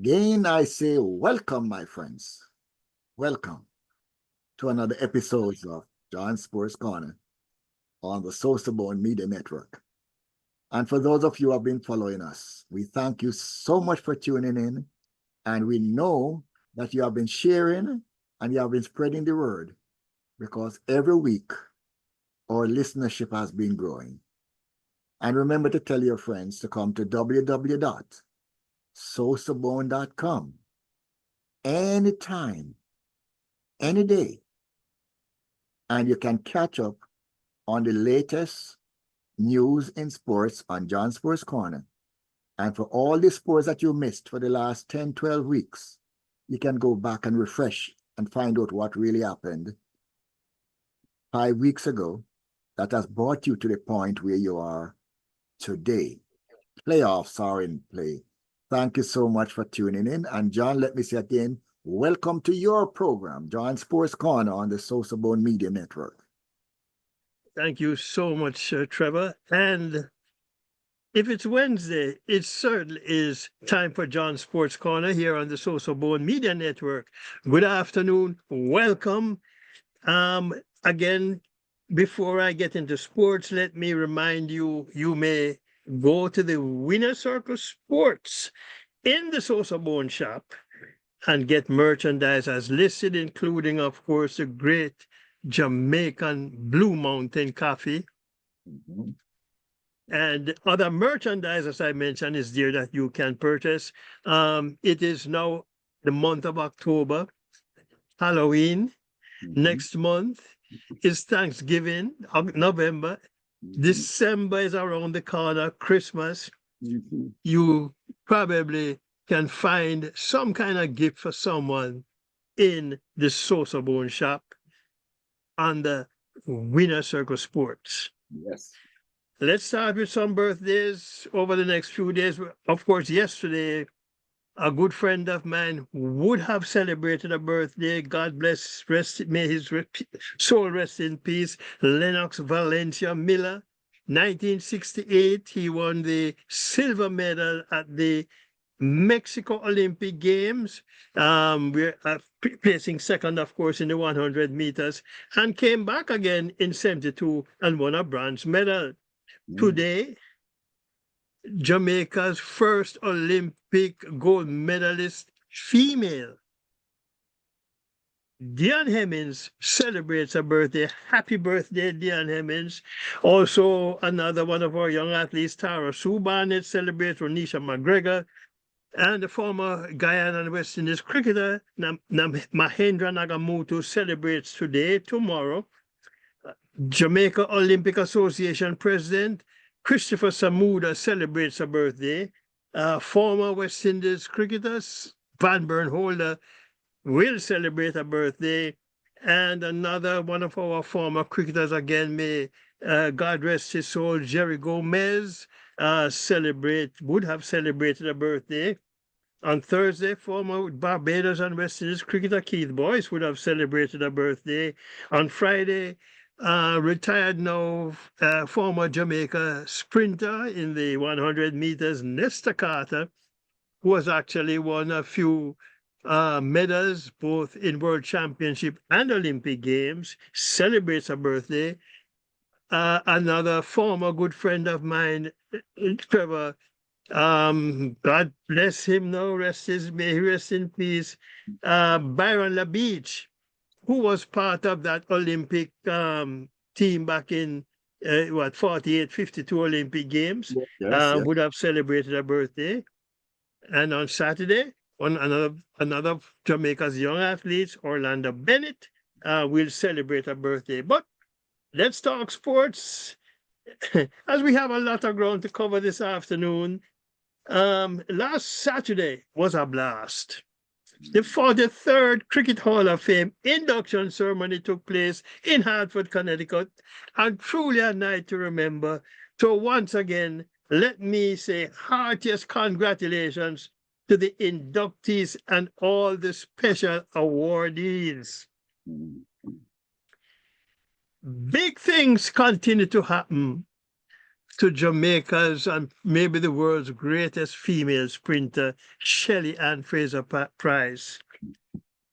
again, I say welcome, my friends. Welcome to another episode of John Sports Corner on the Sosofat Media Network. And for those of you who have been following us, we thank you so much for tuning in. And we know that you have been sharing and you have been spreading the word because every week our listenership has been growing. And remember to tell your friends to come to www.sosofat.com anytime, any day. And you can catch up on the latest news in sports on John Sports Corner. And for all the sports that you missed for the last 10, 12 weeks, you can go back and refresh and find out what really happened 5 weeks ago that has brought you to the point where you are today. Playoffs are in play. Thank you so much for tuning in. And John, let me say again, welcome to your program, John Sports Corner on the Sosofat Media Network. Thank you so much, Trevor. And if it's Wednesday, it certainly is time for John Sports Corner here on the Sosofat Media Network. Good afternoon. Welcome. Again, before I get into sports, let me remind you, you may go to the Winner Circle Sports in the Sosofat shop and get merchandise as listed, including, of course, the great Jamaican Blue Mountain coffee. Mm-hmm. And other merchandise, as I mentioned, is there that you can purchase. It is now the month of October, Halloween. Mm-hmm. Next month is Thanksgiving, November. Mm-hmm. December is around the corner, Christmas. Mm-hmm. You probably can find some kind of gift for someone in the Sosofat shop on the Winner Circle Sports. Yes. Let's start with some birthdays over the next few days. Of course, yesterday, a good friend of mine would have celebrated a birthday. God bless, may his soul rest in peace. Lennox Valencia Miller, 1968. He won the silver medal at the Mexico Olympic Games. We're placing second, of course, in the 100 meters, and came back again in 72 and won a bronze medal. Today, Jamaica's first Olympic gold medalist, female, Dion Hemmings, celebrates a birthday. Happy birthday, Dion Hemmings. Also, another one of our young athletes, Tara Sue Barnett, celebrates Ronisha McGregor. And the former Guyana and West Indies cricketer, Mahendra Nagamutu, celebrates today, tomorrow. Jamaica Olympic Association President Christopher Samuda celebrates a birthday. Former West Indies cricketer Van Burn Holder will celebrate a birthday. And another one of our former cricketers, again, may God rest his soul, Jerry Gomez, would have celebrated a birthday. On Thursday, former Barbados and West Indies cricketer Keith Boyce would have celebrated a birthday. On Friday, retired now former Jamaica sprinter in the 100 meters, Nestor Carter, who has actually won a few medals both in World Championship and Olympic Games, celebrates a birthday. Another former good friend of mine, Trevor, God bless him now, may he rest in peace. Byron LaBeach, who was part of that Olympic team back in 48, 52 Olympic Games, Yes. would have celebrated a birthday. And on Saturday, another Jamaica's young athletes, Orlando Bennett, will celebrate a birthday. But let's talk sports, as we have a lot of ground to cover this afternoon. Last Saturday was a blast. The 43rd Cricket Hall of Fame induction ceremony took place in Hartford, Connecticut, and truly a night to remember. So once again, let me say heartiest congratulations to the inductees and all the special awardees. Big things continue to happen to Jamaica's and maybe the world's greatest female sprinter, Shelley Ann Fraser-Price.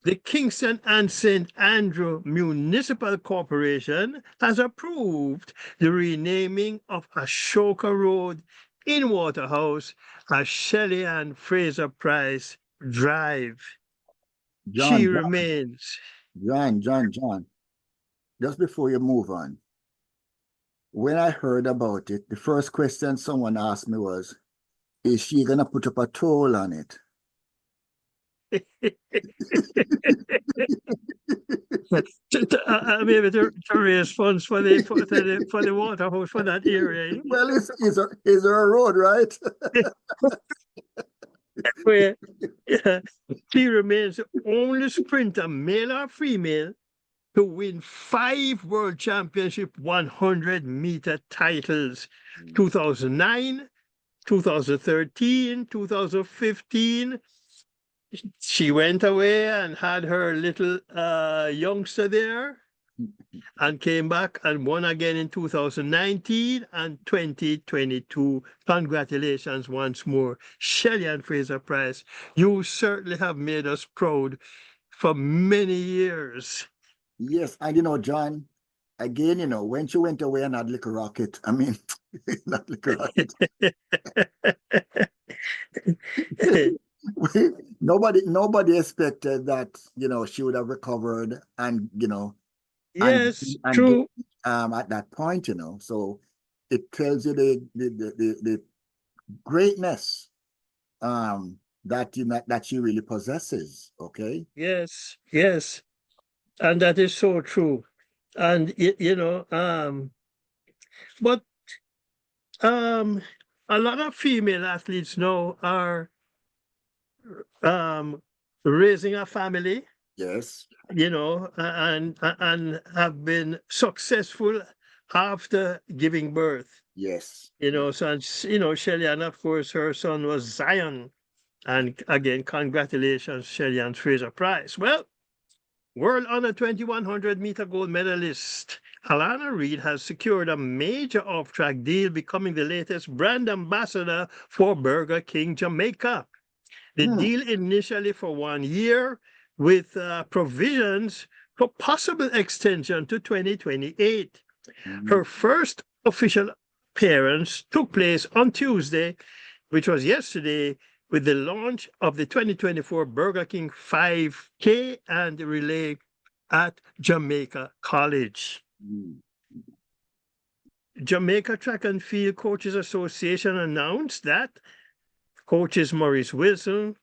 The Kingston and St. Andrew Municipal Corporation has approved the renaming of Ashoka Road in Waterhouse as Shelley Ann Fraser-Price Drive. She remains. John, just before you move on, when I heard about it, the first question someone asked me was, is she going to put up a toll on it? Maybe to raise funds for the water house for that area. Well, it's a road, right? Where she remains the only sprinter, male or female, to win 5 World Championship 100-meter titles: 2009, 2013, 2015. She went away and had her little youngster there and came back and won again in 2019 and 2022. Congratulations once more, Shelley Ann Fraser-Price. You certainly have made us proud for many years. Yes, and John, again, when she went away and had little rocket, I mean, not little rocket. Nobody expected that, she would have recovered and, yes, and true. At that point, so it tells you the greatness that she really possesses. Okay. Yes, and that is so true. And but a lot of female athletes now are raising a family. Yes. And have been successful after giving birth. Yes. So Shelley Ann, of course, her son was Zion. And again, congratulations, Shelley Ann Fraser-Price. Well, world under 2100-meter gold medalist Alana Reid has secured a major off-track deal, becoming the latest brand ambassador for Burger King Jamaica. The deal initially for 1 year with provisions for possible extension to 2028. Her first official appearance took place on Tuesday, which was yesterday, with the launch of the 2024 Burger King 5K and relay at Jamaica College. Jamaica Track and Field Coaches Association announced that coaches Maurice Wilson,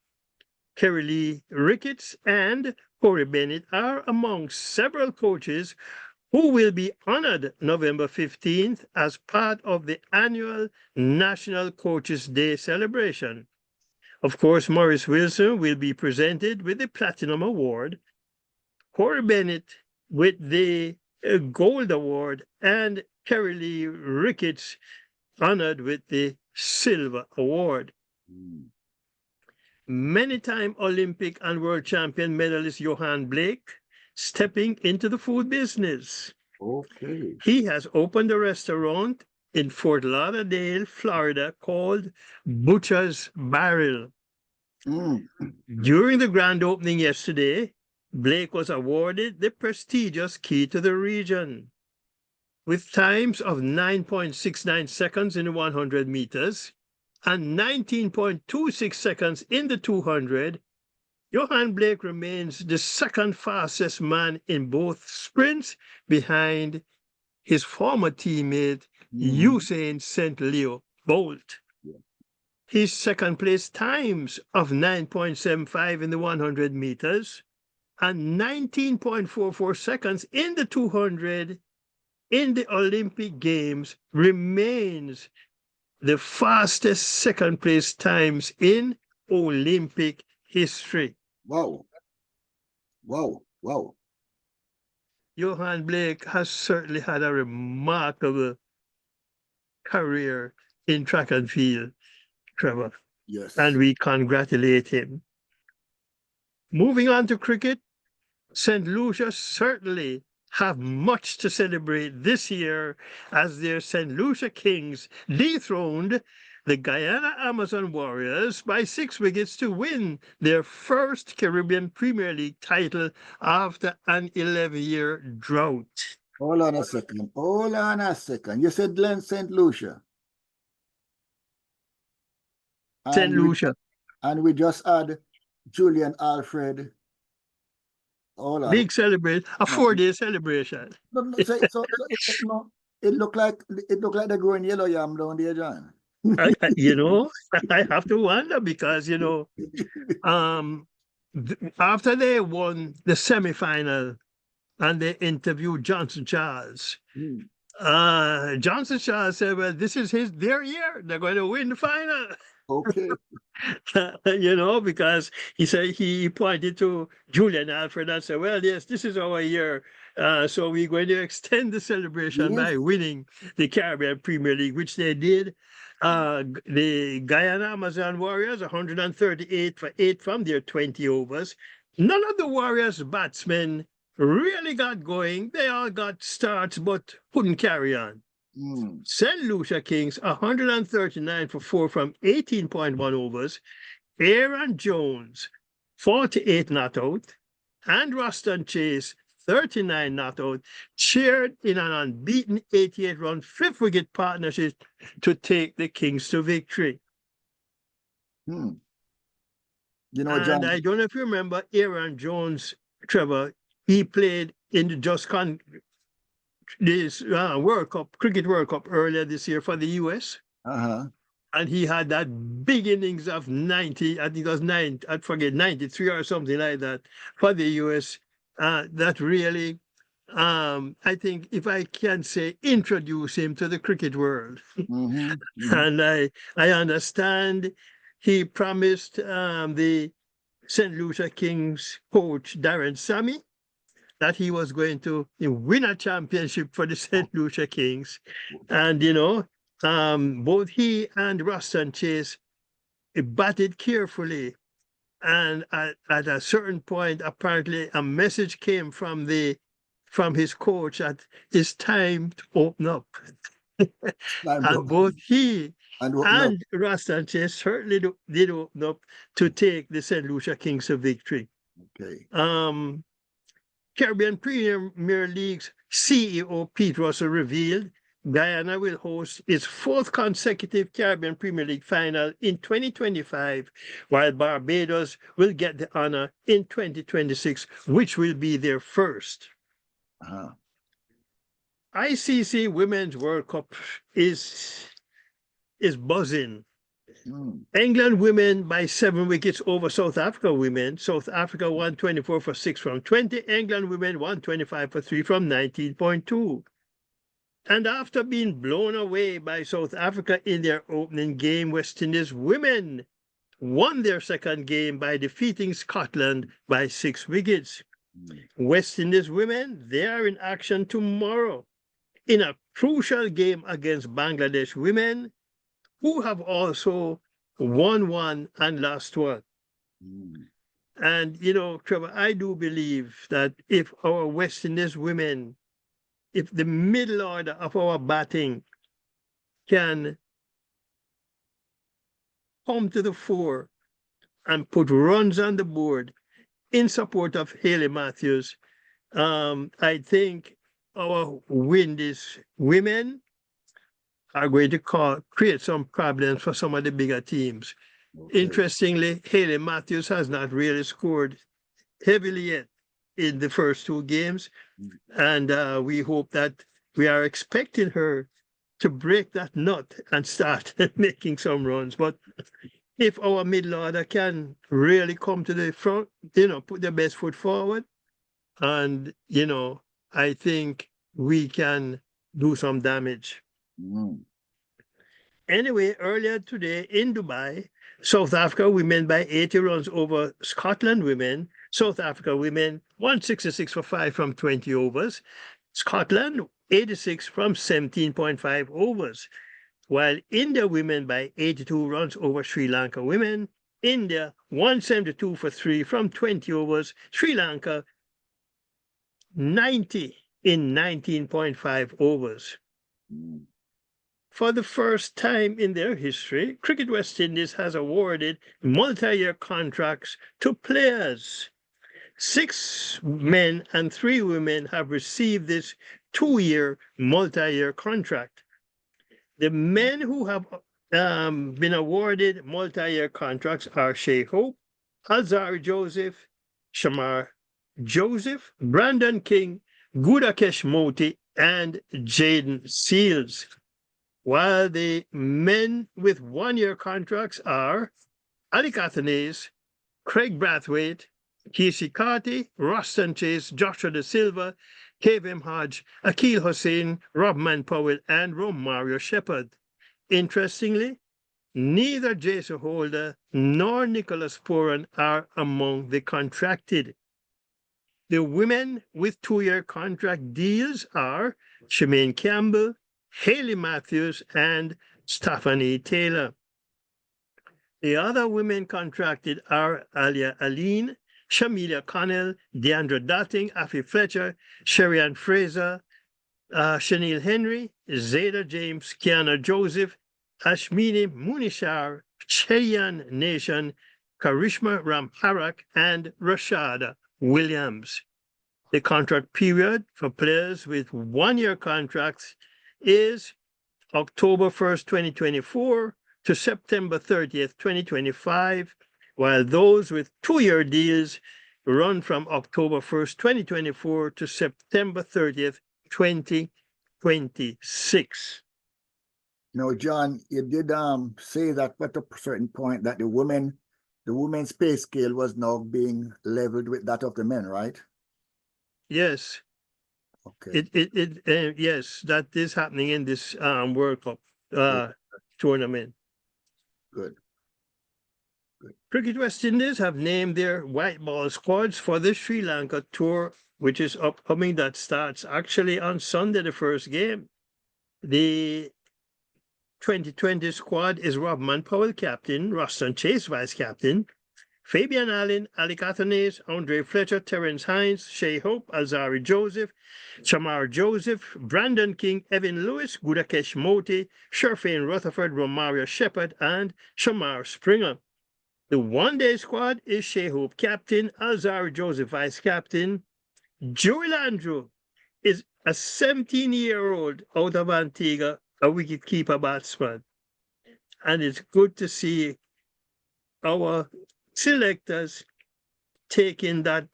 Kerry Lee Ricketts, and Corey Bennett are among several coaches who will be honored November 15th as part of the annual National Coaches Day celebration. Of course, Maurice Wilson will be presented with the Platinum Award, Corey Bennett with the Gold Award, and Kerry Lee Ricketts honored with the Silver Award. Many-time Olympic and world champion medalist Johan Blake stepping into the food business. Okay. He has opened a restaurant in Fort Lauderdale, Florida, called Butcher's Barrel. During the grand opening yesterday, Blake was awarded the prestigious Key to the Region. With times of 9.69 seconds in the 100 meters and 19.26 seconds in the 200, Johan Blake remains the second fastest man in both sprints, behind his former teammate Usain St. Leo Bolt. His second place times of 9.75 in the 100 meters and 19.44 seconds in the 200 in the Olympic Games remains the fastest second place times in Olympic history. Wow. Johan Blake has certainly had a remarkable career in track and field, Trevor. Yes. And we congratulate him. Moving on to cricket, St. Lucia certainly have much to celebrate this year as their St. Lucia Kings dethroned the Guyana Amazon Warriors by 6 wickets to win their first Caribbean Premier League title after an 11-year drought. Hold on a second. Hold on a second. You said Glen St. Lucia. St. Lucia. And we just had Julian Alfred. Hold on. Big celebration, a 4-day celebration. No, it looked like they're growing yellow yam down there, John. I have to wonder because, after they won the semi-final and they interviewed Johnson Charles, Johnson Charles said, well, this is their year. They're going to win the final. Okay. Because he said he pointed to Julian Alfred and said, well, yes, this is our year. So we're going to extend the celebration by winning the Caribbean Premier League, which they did. The Guyana Amazon Warriors, 138 for 8 from their 20 overs. None of the Warriors batsmen really got going. They all got starts, but couldn't carry on. St. Lucia Kings, 139 for 4 from 18.1 overs. Aaron Jones, 48 not out. And Ruston Chase, 39 not out, cheered in an unbeaten 88-run fifth wicket partnership to take the Kings to victory. John, and I don't know if you remember Aaron Jones, Trevor. He played in the this World Cup, Cricket World Cup earlier this year for the US. And he had that big innings of 90, I think it was 93 or something like that for the US. That really, I think, if I can say, introduce him to the cricket world. And I understand he promised the St. Lucia Kings coach, Darren Sammy, that he was going to win a championship for the St. Lucia Kings. And, both he and Ruston Chase batted carefully. And at a certain point, apparently, a message came from his coach that it's time to open up. And both he and Ruston Chase certainly did open up to take the St. Lucia Kings to victory. Okay. Caribbean Premier League's CEO Pete Russell revealed Guyana will host its 4th consecutive Caribbean Premier League final in 2025, while Barbados will get the honor in 2026, which will be their first. ICC Women's World Cup is buzzing. England women by 7 wickets over South Africa women. South Africa 124 for 6 from 20. England women 125 for 3 from 19.2. And after being blown away by South Africa in their opening game, West Indies women won their second game by defeating Scotland by 6 wickets. West Indies women, they are in action tomorrow in a crucial game against Bangladesh women, who have also won 1 and lost 1. And, Trevor, I do believe that if our West Indies women, if the middle order of our batting can come to the fore and put runs on the board in support of Hayley Matthews, I think our Windies women are going to create some problems for some of the bigger teams. Okay. Interestingly, Hayley Matthews has not really scored heavily yet in the first 2 games. And we hope that we are expecting her to break that nut and start making some runs. But if our middle order can really come to the front, put their best foot forward, and, I think we can do some damage. Anyway, earlier today in Dubai, South Africa women by 80 runs over Scotland women. South Africa women 166 for 5 from 20 overs. Scotland 86 from 17.5 overs. While India women by 82 runs over Sri Lanka women. India 172 for 3 from 20 overs. Sri Lanka 90 in 19.5 overs. Mm. For the first time in their history, Cricket West Indies has awarded multi-year contracts to players. 6 men and 3 women have received this 2-year multi-year contract. The men who have been awarded multi-year contracts are Shea Hope, Alzari Joseph, Shamar Joseph, Brandon King, Gudakesh Moti, and Jaden Seals. While the men with 1-year contracts are Alec Athanaze, Craig Brathwaite, Casey Carty, Roston Chase, Joshua De Silva, Kevin Hodge, Akil Hussain, Robman Powell, and Romario Shepherd. Interestingly, neither Jason Holder nor Nicholas Poran are among the contracted. The women with 2-year contract deals are Shemaine Campbell, Haley Matthews, and Stephanie Taylor. The other women contracted are Alia Aline, Shamilia Connell, Deandra Dotting, Afi Fletcher, Sherrianne Fraser, Chanel Henry, Zeta James, Kiana Joseph, Ashmini Munishar, Cheyenne Nation, Karishma Ramharak, and Rashada Williams. The contract period for players with 1-year contracts is October 1st, 2024 to September 30th, 2025, while those with 2-year deals run from October 1st, 2024 to September 30th, 2026. Now, John, you did say that at a certain point that the women's pay scale was now being leveled with that of the men, right? Yes. Okay. Yes, that is happening in this World Cup tournament. Good. Cricket West Indies have named their white ball squads for the Sri Lanka tour, which is upcoming. That starts actually on Sunday, the first game. The 2020 squad is Robman Powell, captain, Roston Chase, vice captain, Fabian Allen, Alec Athanaze, Andre Fletcher, Terence Hines, Shea Hope, Alzari Joseph, Shamar Joseph, Brandon King, Evan Lewis, Gudakesh Moti, Sherfane Rutherford, Romario Shepherd, and Shamar Springer. The one-day squad is Shea Hope, captain, Alzari Joseph, vice captain. Joey Landrew is a 17-year-old out of Antigua, a wicket-keeper batsman. And it's good to see our selectors taking that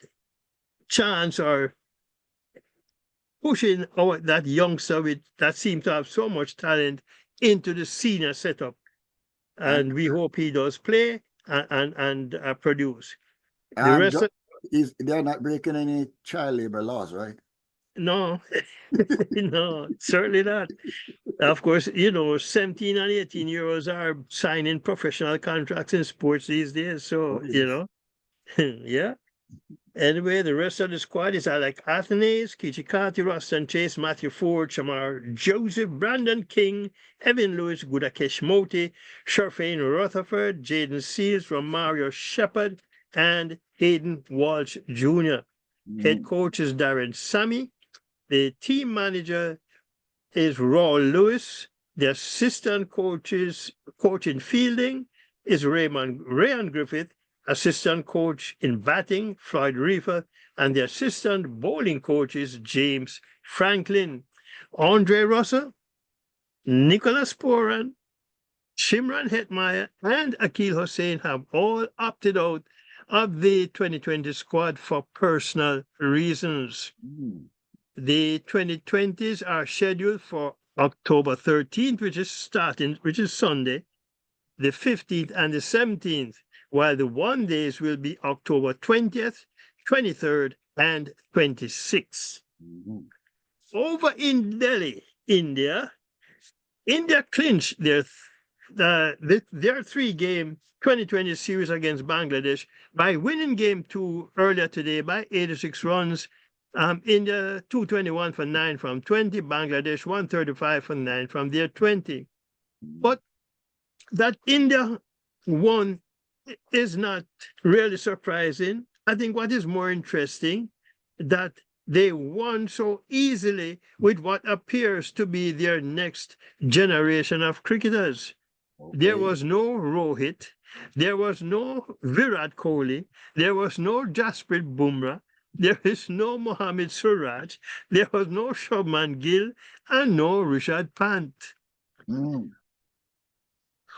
chance or pushing that youngster that seems to have so much talent into the senior setup. And we hope he does play and produce. The rest they're not breaking any child labor laws, right? No, no, certainly not. Of course, 17 and 18-year-olds are signing professional contracts in sports these days. So, yeah. Anyway, the rest of the squad is Alec Athanaze, Kichikati, Roston Chase, Matthew Ford, Shamar Joseph, Brandon King, Evan Lewis, Gudakesh Moti, Sherfane Rutherford, Jaden Seals, Romario Shepherd, and Hayden Walsh Jr. Head coach is Darren Sammy. The team manager is Raul Lewis. The assistant coaches coach in fielding is Rayan Griffith. Assistant coach in batting, Floyd Reefer, and the assistant bowling coach is James Franklin. Andre Russell, Nicholas Poran, Shimran Hetmeyer, and Akil Hussain have all opted out of the 2020 squad for personal reasons. The 2020s are scheduled for October 13th, which is Sunday, the 15th and the 17th, while the one days will be October 20th, 23rd, and 26th. Over in Delhi, India clinched their 3-game 2020 series against Bangladesh by winning game 2 earlier today by 86 runs. India 221 for 9 from 20, Bangladesh 135 for 9 from their 20. But that India won is not really surprising. I think what is more interesting that they won so easily with what appears to be their next generation of cricketers. There Okay. was no Rohit, there was no Virat Kohli, there was no Jasprit Bumrah, there is no Mohammad Suraj, there was no Shubman Gill, and no Rishabh Pant. Mm.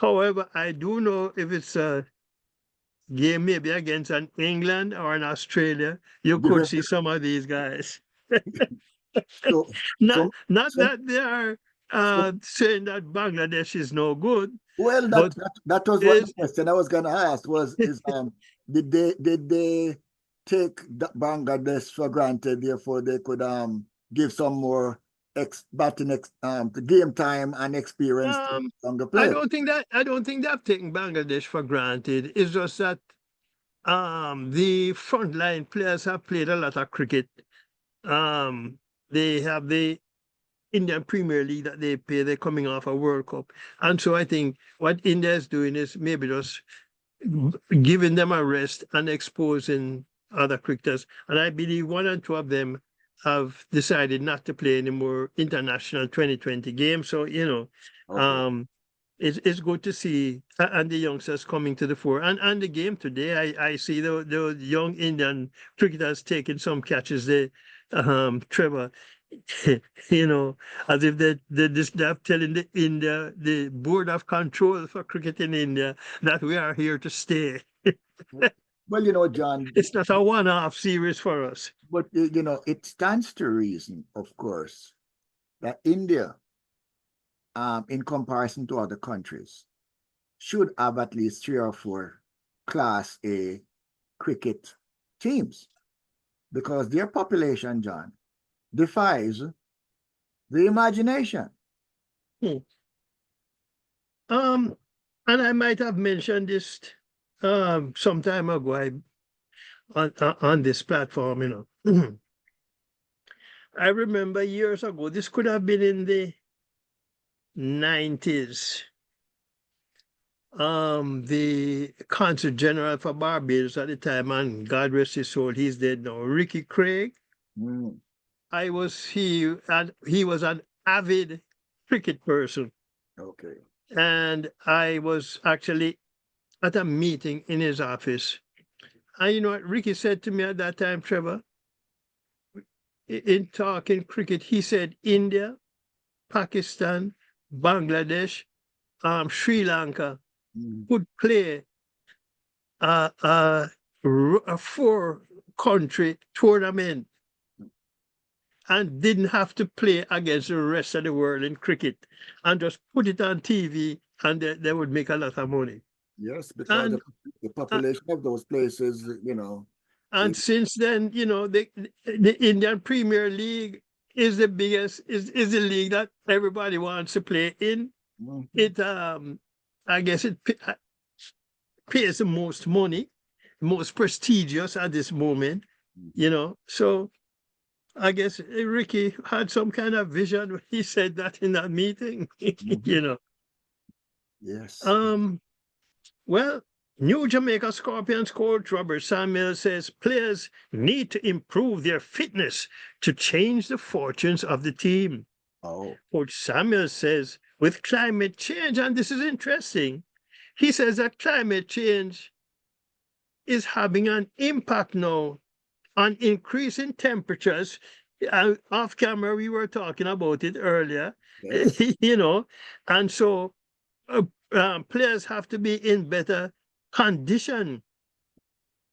However, I do know if it's a game maybe against an England or an Australia, you could see some of these guys. So, Not so, not so, that they are so, saying that Bangladesh is no good, well, but that was what the is question I was going to ask was, did they take Bangladesh for granted, therefore they could give some more game time and experience to um younger players? I don't think they've taken Bangladesh for granted. It's just that the frontline players have played a lot of cricket. Um they have the Indian Premier League that they play, they're coming off a World Cup. And so I think what India is doing is maybe just giving them a rest and exposing other cricketers. And I believe one or two of them have decided not to play any more international 2020 games. So, Okay. um, it's good to see and the youngsters coming to the fore. And the game today, I see the young Indian cricketers taking some catches there. Trevor, as if they're telling the board of control for cricket in India that we are here to stay. Well, John, It's not a one-off series for us. but it stands to reason, of course, that India, in comparison to other countries, should have at least 3 or 4 Class A cricket teams because their population, John, defies the imagination. Hmm. Um, and I might have mentioned this some time ago on this platform. I remember years ago. This could have been in the 90s. The consul general for Barbados at the time, and God rest his soul, he's dead now. Ricky Craig. Mm, He was an avid cricket person, okay. and I was actually at a meeting in his office. And you know what Ricky said to me at that time, Trevor? In talking cricket, he said India, Pakistan, Bangladesh, Sri Lanka Mm, could play a 4-country tournament and didn't have to play against the rest of the world in cricket and just put it on TV and they would make a lot of money. yes, because And the uh, population of those places, and it, since then, the Indian Premier League is the biggest is the league that everybody wants to play in. mhm, It I guess it pays the most money, most prestigious at this moment, mhm, So I guess Ricky had some kind of vision when he said that in that meeting, mhm. Yes. Um, well, New Jamaica Scorpions coach Robert Samuel says players need to improve their fitness to change the fortunes of the team. Oh, Coach Samuel says with climate change, and this is interesting, he says that climate change is having an impact now on increasing temperatures. Off camera, we were talking about it earlier, yes. and so uh, players have to be in better condition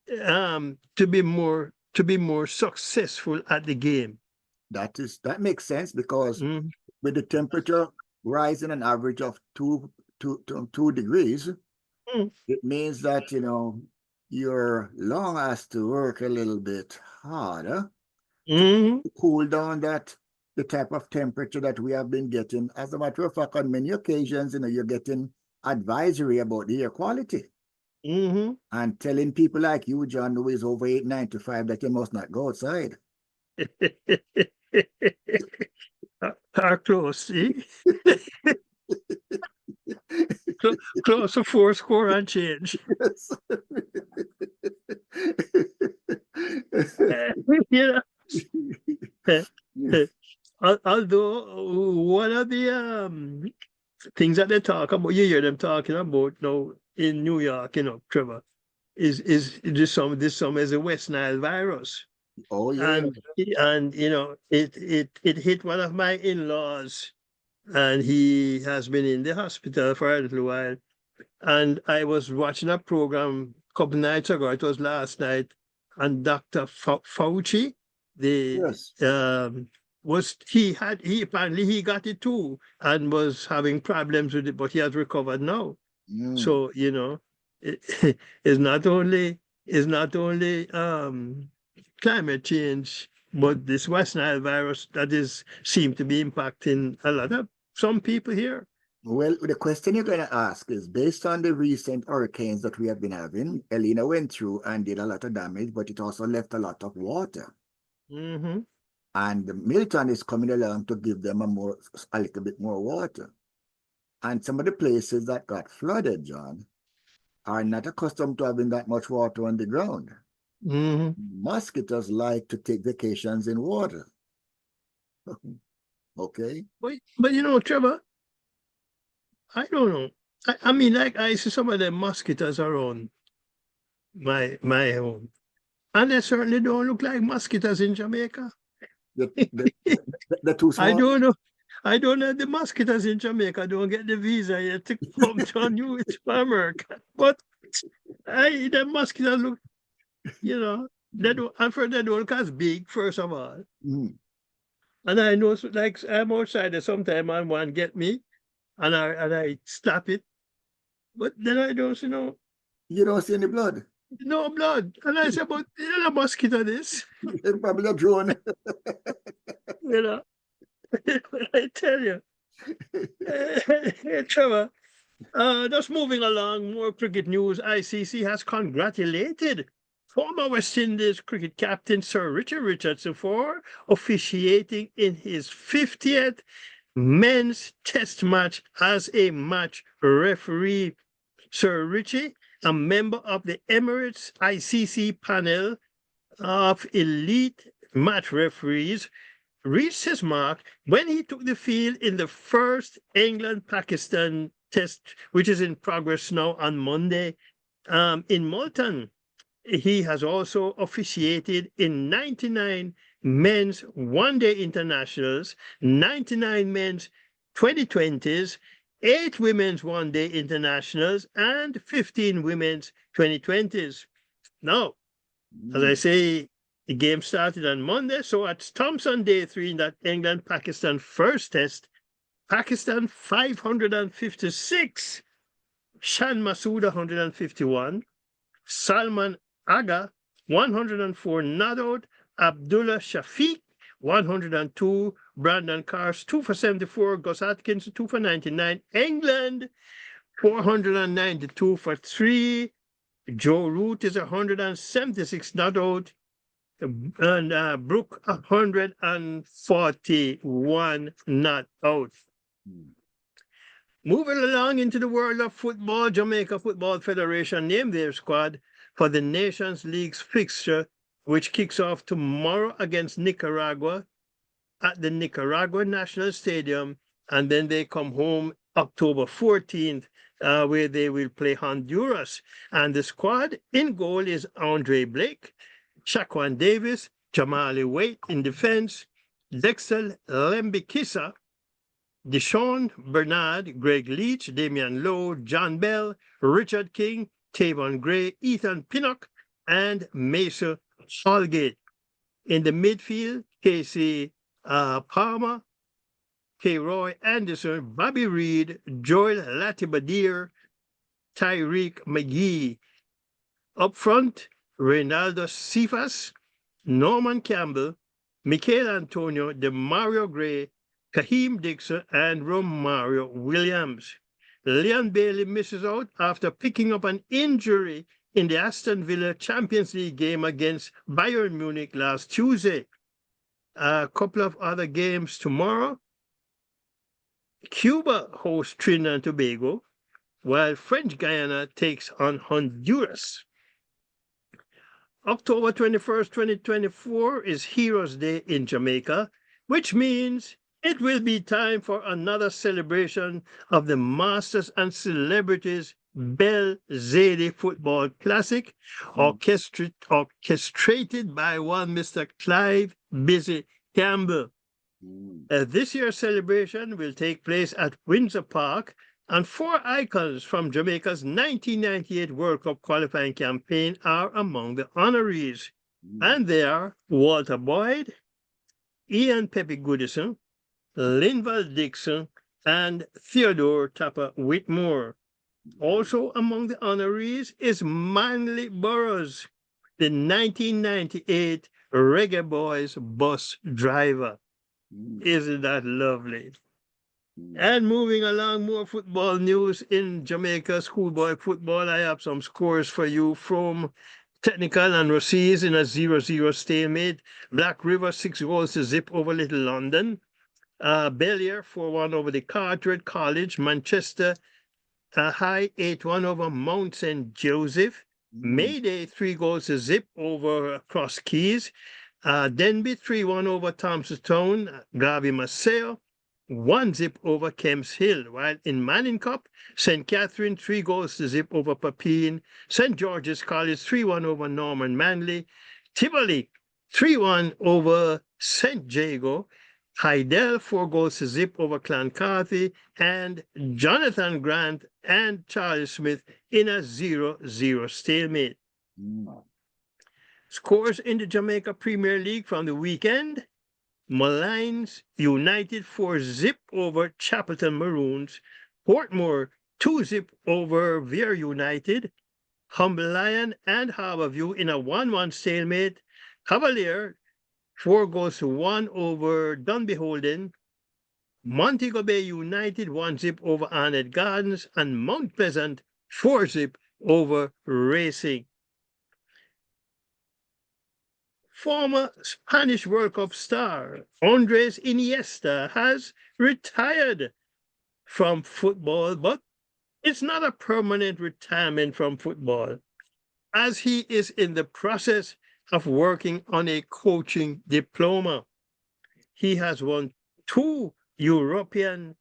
to be more successful at the game. That makes sense because Mm, with the temperature rising an average of 2 degrees, mm, it means that your lung has to work a little bit harder to mm, cool down that the type of temperature that we have been getting. As a matter of fact, on many occasions, you're getting advisory about the air quality mm. and telling people like you, John, who is over 895, that you must not go outside. Are close, see? Close to 4 score and change. Yes. Yeah. Although one of the things that they talk about, you hear them talking about now in New York, Trevor, is this some is a West Nile virus. Oh yeah. And it hit one of my in-laws, and he has been in the hospital for a little while. And I was watching a program a couple nights ago, it was last night, and Dr. Fauci, the Yes. he apparently he got it too and was having problems with it, but he has recovered now. Mm. So, it, it's not only climate change, but this West Nile virus that is seem to be impacting a lot of some people here. Well, the question you're going to ask is based on the recent hurricanes that we have been having. Elena went through and did a lot of damage, but it also left a lot of water. Mm-hmm. And Milton is coming along to give them a little bit more water. And some of the places that got flooded, John, are not accustomed to having that much water on the ground. Mm-hmm. Mosquitoes like to take vacations in water. Okay? But Trevor, I don't know. I mean, like I see some of the mosquitoes around my home, and they certainly don't look like mosquitoes in Jamaica. They're too I small. don't know. I don't know the mosquitoes in Jamaica don't get the visa yet to come to America. But the mosquitoes look, they don't, I'm sure they don't look as big, first of all. Mm. And I know, like, I'm outside there sometime and one get me, and I slap it. But then I don't see You don't see any blood. no blood. And I say, but a mosquito this, It's probably a drone. you know. I tell you. Trevor, just moving along, more cricket news. ICC has congratulated former West Indies cricket captain Sir Richard Richardson for officiating in his 50th men's test match as a match referee. Sir Richie, a member of the Emirates ICC panel of elite match referees, reached his mark when he took the field in the first England-Pakistan test, which is in progress now on Monday in Malton. He has also officiated in 99 men's one-day internationals, 99 men's 2020s, 8 women's one-day internationals, and 15 women's 2020s. Now, as I say, the game started on Monday, so at Thompson Day 3 in that England-Pakistan first test, Pakistan 556, Shan Masood 151, Salman Aga 104 not out, Abdullah Shafiq 102, Brandon Cars 2 for 74, Gus Atkins 2 for 99, England 492 for 3, Joe Root is 176 not out, and Brooke 141 not out. Moving along into the world of football, Jamaica Football Federation named their squad for the Nations League's fixture, which kicks off tomorrow against Nicaragua at the Nicaragua National Stadium, and then they come home October 14th, where they will play Honduras. And the squad in goal is Andre Blake, Shaquan Davis, Jamali Waite in defense, Dexter Lembikisa, Deshaun Bernard, Greg Leach, Damian Lowe, John Bell, Richard King, Tavon Gray, Ethan Pinnock, and Mesa Holgate. In the midfield, Casey Palmer, K. Roy Anderson, Bobby Reed, Joel Latibadir, Tyreek McGee. Up front, Reynaldo Cephas, Norman Campbell, Michael Antonio, Demario Gray, Kaheem Dixon, and Romario Williams. Leon Bailey misses out after picking up an injury in the Aston Villa Champions League game against Bayern Munich last Tuesday. A couple of other games tomorrow. Cuba hosts Trinidad and Tobago, while French Guiana takes on Honduras. October 21st, 2024 is Heroes Day in Jamaica, which means it will be time for another celebration of the Masters and Celebrities Bell Zadie Football Classic, orchestrated by one Mr. Clive Busy Campbell. This year's celebration will take place at Windsor Park, and 4 icons from Jamaica's 1998 World Cup qualifying campaign are among the honorees. And they are Walter Boyd, Ian Pepe Goodison, Linval Dixon, and Theodore Tapper Whitmore. Also among the honorees is Manly Burroughs, the 1998 Reggae Boys bus driver. Isn't that lovely? And moving along, more football news in Jamaica schoolboy football. I have some scores for you from Technical and Rossies in a 0-0 stalemate. Black River 6-0 over Little London. Bellier 4-1 over the Carteret College. Manchester High 8-1 over Mount St. Joseph. Mayday 3-0 over Cross Keys. Denby 3-1 over Thompsontown. Garvey Maceo 1-0 over Kemps Hill. While in Manning Cup, St. Catherine 3-0 over Papine. St. George's College 3-1 over Norman Manley. Tivoli 3-1 over St. Jago. Hydel 4-0 over Clancarthy. And Jonathan Grant and Charlie Smith in a 0-0 stalemate. Scores in the Jamaica Premier League from the weekend. Malines United 4-0 over Chapelton Maroons. Portmore 2-0 over Vere United. Humble Lion and Harbourview in a 1-1 stalemate. Cavalier 4-1 over Dunby Holden. Montego Bay United 1-0 over Arnett Gardens. And Mount Pleasant 4-0 over Racing. Former Spanish World Cup star Andres Iniesta has retired from football, but it's not a permanent retirement from football, as he is in the process of working on a coaching diploma. He has won 2 European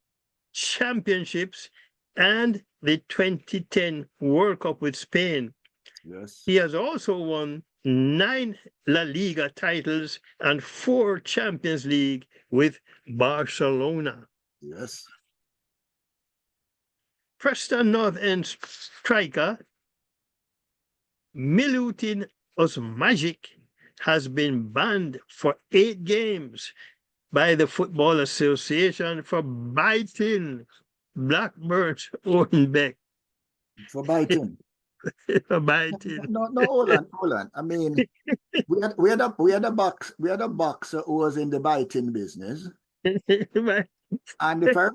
championships and the 2010 World Cup with Spain. Yes. He has also won 9 La Liga titles and 4 Champions League with Barcelona. Yes. Preston North End striker Milutin Osmajic has been banned for 8 games by the Football Association for biting Blackburn's Owen Beck. For biting. For biting. No, hold on. I mean, we had a boxer who was in the biting business. And if I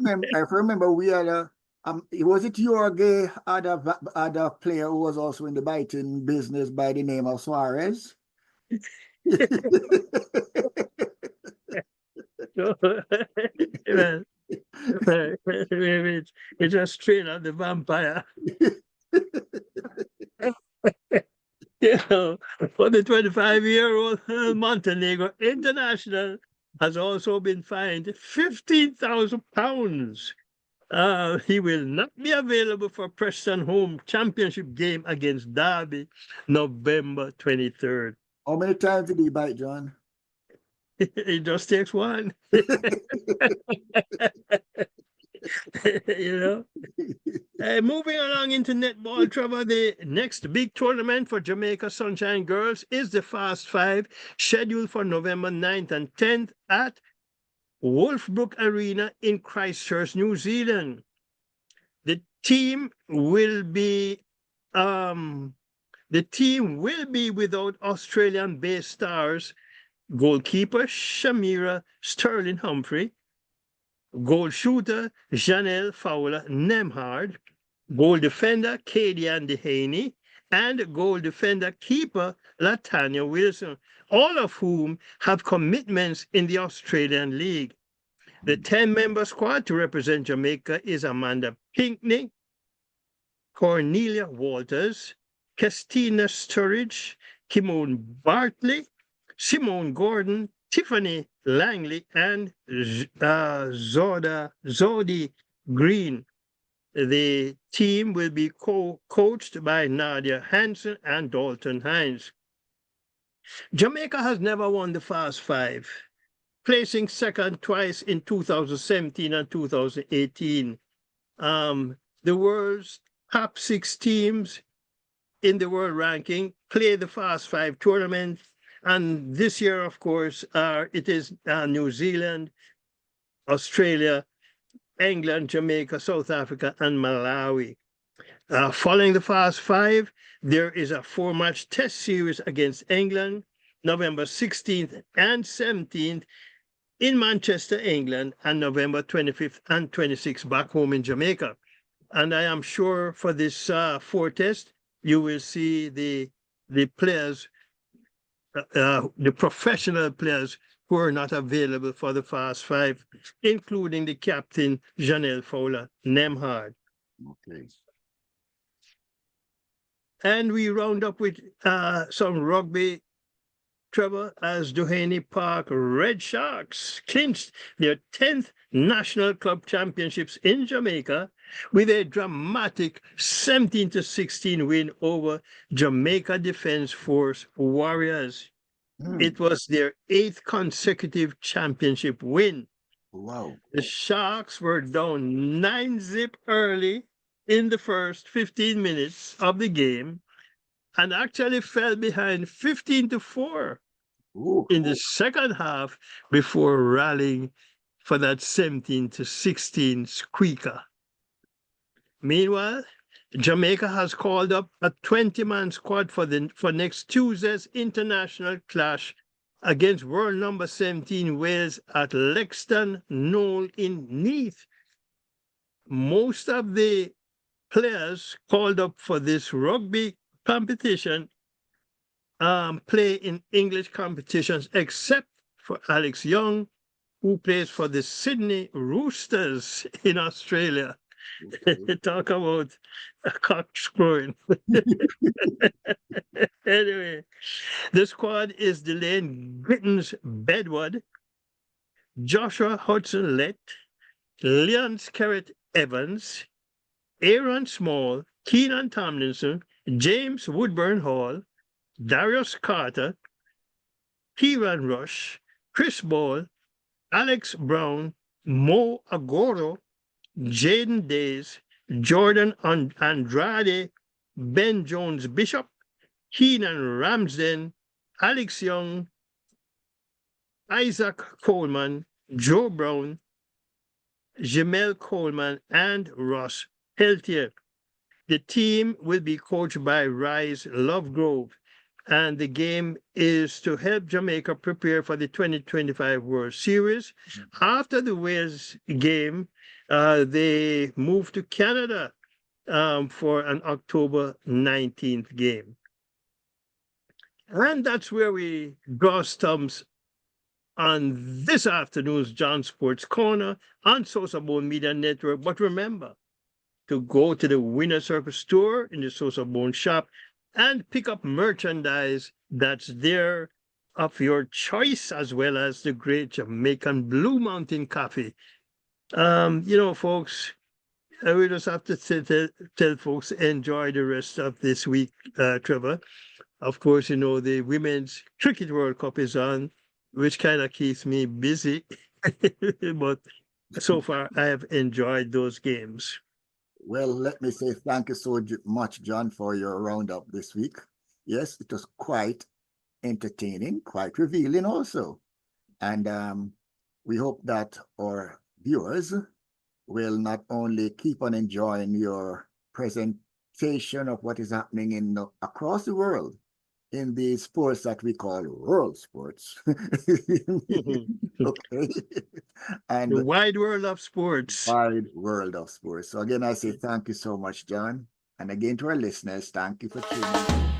remember, we had was it Jorge other player who was also in the biting business by the name of Suarez? It's just strain of the vampire. For the 25-year-old Montenegro international has also been fined £15,000. He will not be available for Preston home championship game against Derby, November 23rd. How many times did he bite, John? It just takes one. Moving along into netball, Trevor, the next big tournament for Jamaica Sunshine Girls is the Fast Five, scheduled for November 9th and 10th at Wolfbrook Arena in Christchurch, New Zealand. The team will be without Australian-based stars goalkeeper Shamira Sterling Humphrey, goal shooter Janelle Fowler Nemhard, goal defender Katie Ann Dehaney, and goal defender keeper Latanya Wilson, all of whom have commitments in the Australian League. The 10-member squad to represent Jamaica is Amanda Pinkney, Cornelia Walters, Christina Sturridge, Kimon Bartley, Simone Gordon, Tiffany Langley, and Zodi Green. The team will be coached by Nadia Hansen and Dalton Hines. Jamaica has never won the Fast Five, placing second twice in 2017 and 2018. The world's top 6 teams in the world ranking play the Fast Five tournament. And this year, of course, it is New Zealand, Australia, England, Jamaica, South Africa, and Malawi. Following the Fast Five, there is a 4-match test series against England, November 16th and 17th in Manchester, England, and November 25th and 26th back home in Jamaica. And I am sure for this 4 test, you will see the players, the professional players who are not available for the Fast Five, including the captain, Janelle Fowler Nemhard. Okay. And we round up with some rugby, Trevor, as Doheny Park Red Sharks clinched their 10th National Club Championships in Jamaica with a dramatic 17-16 win over Jamaica Defence Force Warriors. It was their 8th consecutive championship win. Wow. The Sharks were down 9-0 early in the first 15 minutes of the game and actually fell behind 15-4 in the second half before rallying for that 17-16 squeaker. Meanwhile, Jamaica has called up a 20-man squad for next Tuesday's international clash against world number 17 Wales at Lexton Knoll in Neath. Most of the players called up for this rugby competition play in English competitions, except for Alex Young, who plays for the Sydney Roosters in Australia. Okay. Talk about a cock screwing. Anyway, the squad is Delane Gittins Bedward, Joshua Hudson Lett, Leon Skerritt Evans, Aaron Small, Keenan Tomlinson, James Woodburn Hall, Darius Carter, Kieran Rush, Chris Ball, Alex Brown, Mo Agoro, Jaden Days, Jordan Andrade, Ben Jones Bishop, Keenan Ramsden, Alex Young, Isaac Coleman, Joe Brown, Jamel Coleman, and Ross Peltier. The team will be coached by Rise Lovegrove, and the game is to help Jamaica prepare for the 2025 World Series. After the Wales game, they moved to Canada for an October 19th game. And that's where we draw stumps on this afternoon's John Sports Corner on Sosofat Media Network. But remember to go to the Winner Circle store in the Sosofat shop and pick up merchandise that's there of your choice, as well as the great Jamaican Blue Mountain Coffee. Folks, we just have to tell folks enjoy the rest of this week, Trevor. Of course, the Women's Cricket World Cup is on, which kind of keeps me busy. But so far, I have enjoyed those games. Well, let me say thank you so much, John, for your roundup this week. Yes, it was quite entertaining, quite revealing also. And we hope that our viewers will not only keep on enjoying your presentation of what is happening across the world in the sports that we call world sports. Okay. And the wide world of sports. Wide world of sports. So again, I say thank you so much, John. And again, to our listeners, thank you for tuning in.